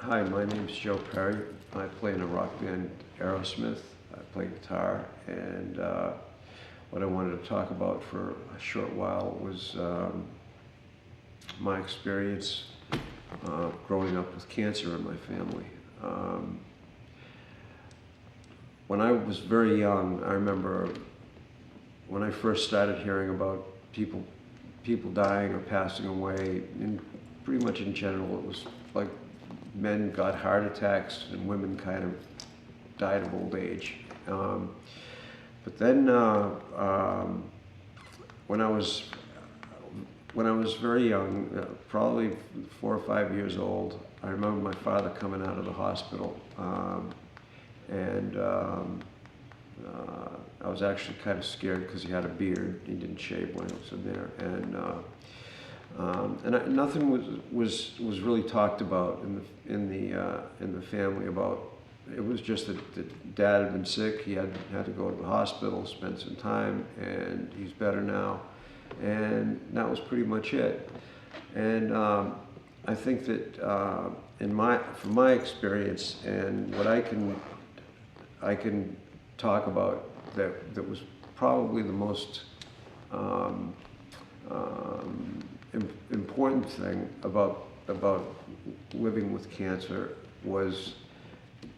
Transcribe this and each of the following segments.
Hi, my name's Joe Perry. I play in a rock band, Aerosmith. I play guitar, and what I wanted to talk about for a short while was my experience growing up with cancer in my family. When I was very young, I remember when I first started hearing about people dying or passing away, and pretty much in general, it was like men got heart attacks and women kind of died of old age. But then when I was very young, probably 4 or 5 years old, I remember my father coming out of the hospital, and I was actually kind of scared because he had a beard. He didn't shave when he was in there, and nothing was really talked about in the family about. It was just that Dad had been sick. He had to go to the hospital, spend some time, and he's better now, and that was pretty much it. And I think that from my experience and what I can talk about, that was probably the most important thing about living with cancer was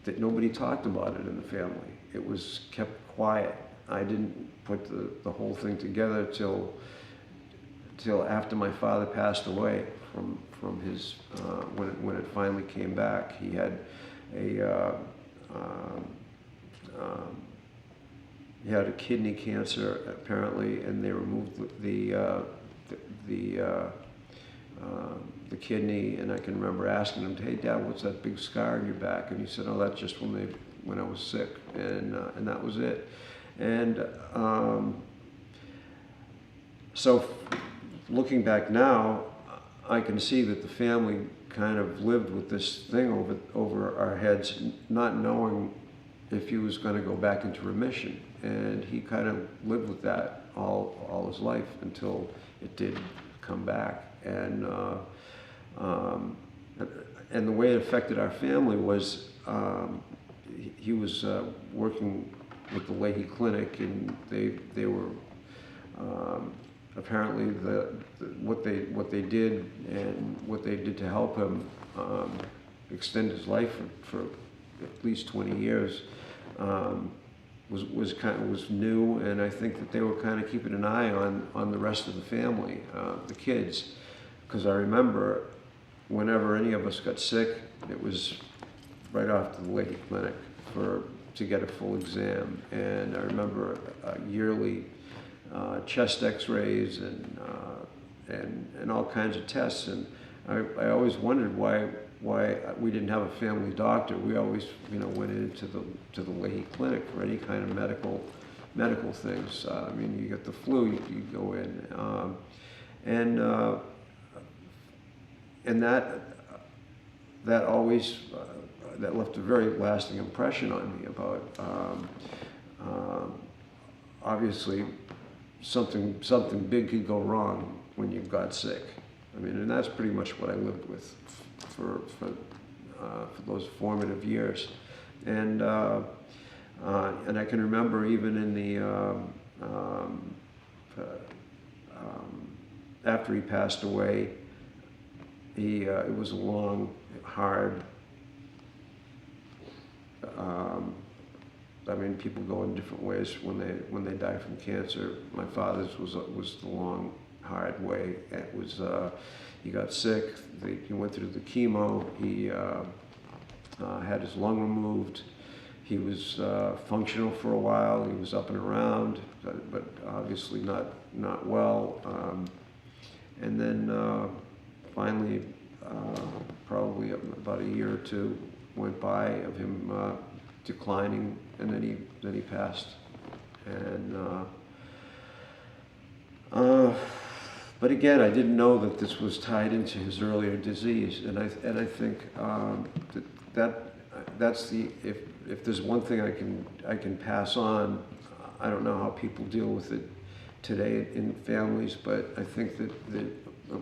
that nobody talked about it in the family. It was kept quiet. I didn't put the whole thing together till after my father passed away from his when it finally came back. He had he had a kidney cancer apparently, and they removed the kidney. And I can remember asking him, "Hey, Dad, what's that big scar on your back?" And he said, "Oh, that's just when I was sick," and that was it. And so, looking back now, I can see that the family kind of lived with this thing over our heads, not knowing if he was going to go back into remission. And he kind of lived with that all his life until it did come back. And the way it affected our family was he was working with the Leahy Clinic, and they were apparently what they did and what they did to help him extend his life for at least 20 years was new. And I think that they were kind of keeping an eye on the rest of the family, the kids, because I remember whenever any of us got sick, it was right off to the Leahy Clinic to get a full exam. And I remember yearly chest X-rays and all kinds of tests. And I always wondered why we didn't have a family doctor. We always, went into the Leahy Clinic for any kind of medical things. I mean, you get the flu, you go in, and that always that left a very lasting impression on me about obviously something big could go wrong when you got sick. I mean, and that's pretty much what I lived with for those formative years. And I can remember even in the after he passed away, it was a long, hard. I mean, people go in different ways when they die from cancer. My father's was the long, hard way. It was he got sick. He went through the chemo. He had his lung removed. He was functional for a while. He was up and around, but obviously not well. And then finally, probably about a year or two went by of him declining, and then he passed. And but again, I didn't know that this was tied into his earlier disease, and I think that's if there's one thing I can pass on. I don't know how people deal with it today in families, but I think that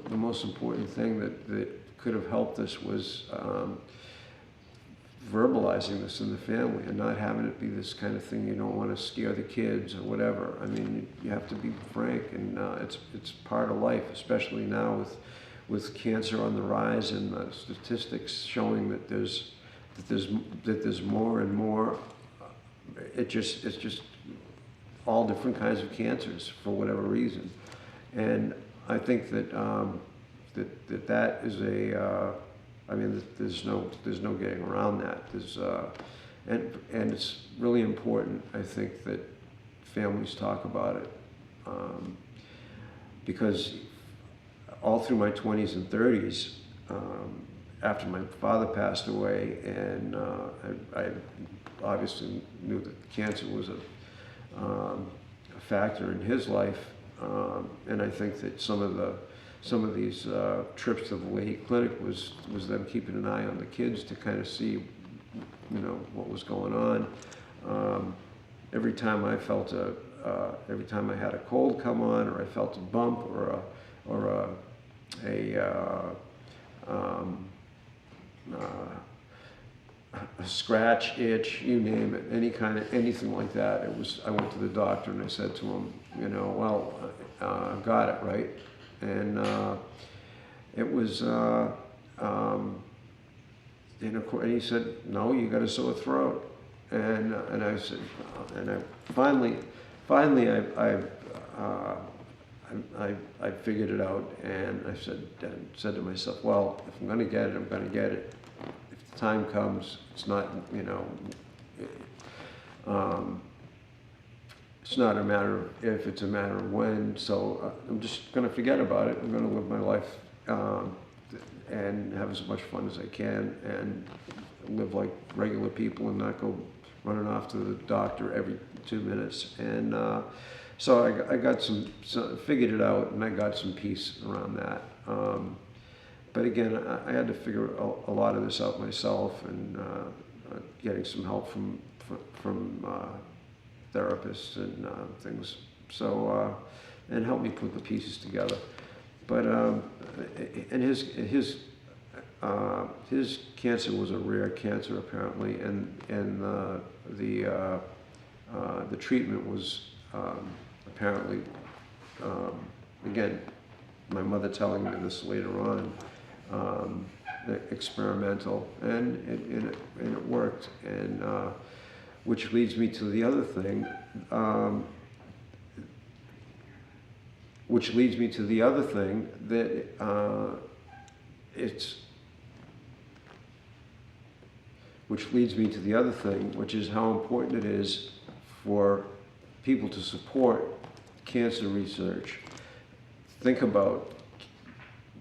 the most important thing that could have helped us was verbalizing this in the family and not having it be this kind of thing you don't want to scare the kids or whatever. I mean, you have to be frank, and it's part of life, especially now with cancer on the rise and statistics showing that there's more and more. It's just all different kinds of cancers for whatever reason, and I think that that is a. I mean, there's no getting around that. And it's really important, I think, that families talk about it, because all through my 20s and 30s, after my father passed away, and I obviously knew that cancer was a factor in his life, and I think that some of these trips to the Leahy Clinic was them keeping an eye on the kids to kind of see, what was going on. Every time I felt every time I had a cold come on, or I felt a bump, or a scratch, itch, you name it, anything like that, I went to the doctor and I said to him, well, I've got it, right? And it was, and he said, no, you got a sore throat. And I said, and I finally I figured it out, and I said to myself, well, if I'm going to get it, I'm going to get it. If the time comes, it's not, it's not a matter of if, it's a matter of when. So I'm just going to forget about it. I'm going to live my life and have as much fun as I can, and live like regular people, and not go running off to the doctor every 2 minutes. And so I got figured it out, and I got some peace around that. But again, I had to figure a lot of this out myself, and getting some help from therapists and things. So and helped me put the pieces together. But and his cancer was a rare cancer apparently, and the treatment was apparently, again, my mother telling me this later on, experimental, and it worked, and which leads me to the other thing. Which leads me to the other thing that which is how important it is for people to support cancer research. Think about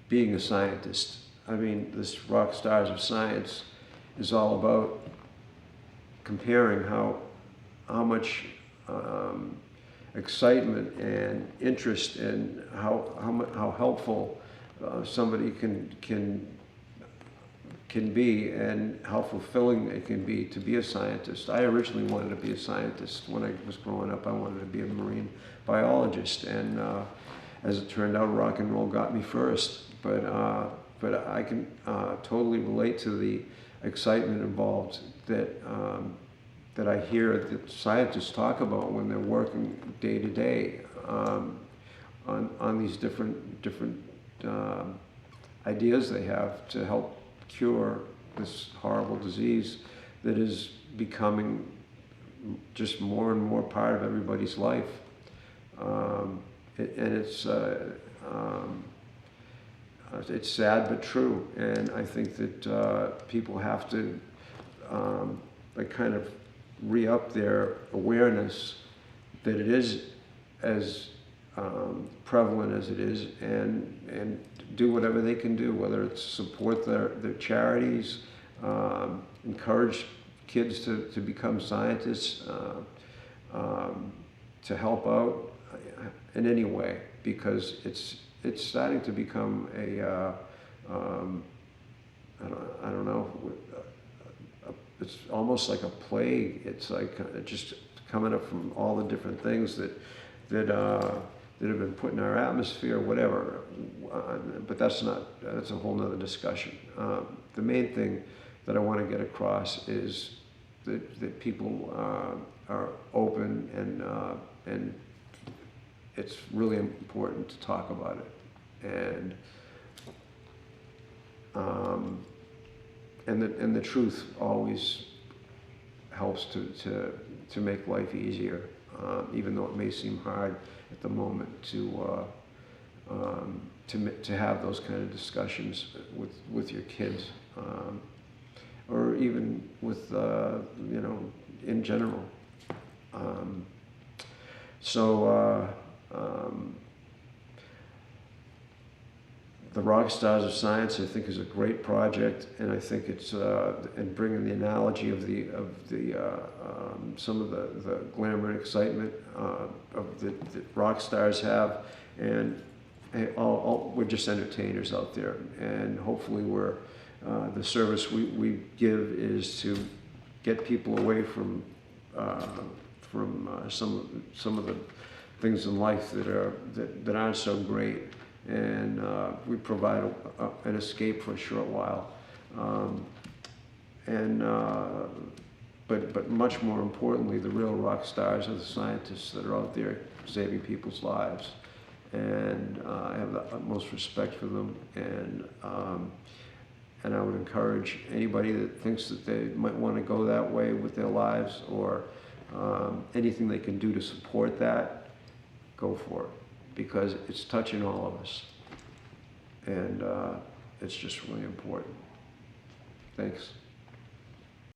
being a scientist. I mean, this Rock Stars of Science is all about comparing how much excitement and interest, and how helpful somebody can be, and how fulfilling it can be to be a scientist. I originally wanted to be a scientist when I was growing up. I wanted to be a marine biologist, and as it turned out, rock and roll got me first. But I can totally relate to the excitement involved that I hear that scientists talk about when they're working day to day on these different ideas they have to help cure this horrible disease that is becoming just more and more part of everybody's life. It's sad but true, and I think that people have to kind of re-up their awareness that it is as prevalent as it is, and do whatever they can do, whether it's support their charities, encourage kids to become scientists, to help out in any way, because it's starting to become a I don't know, it's almost like a plague. It's like just coming up from all the different things that have been put in our atmosphere, whatever. But that's a whole nother discussion. The main thing that I want to get across is that people are open, and it's really important to talk about it, and the truth always helps to make life easier, even though it may seem hard at the moment to have those kind of discussions with your kids, or even with in general. The Rock Stars of Science, I think, is a great project, and I think it's and bringing the analogy of some of the glamour and excitement that rock stars have, and we're just entertainers out there, and hopefully the service we give is to get people away from some of the things in life that aren't so great. And we provide an escape for a short while, but much more importantly, the real rock stars are the scientists that are out there saving people's lives, and I have the utmost respect for them, and I would encourage anybody that thinks that they might want to go that way with their lives, or anything they can do to support that, go for it. Because it's touching all of us, and it's just really important. Thanks.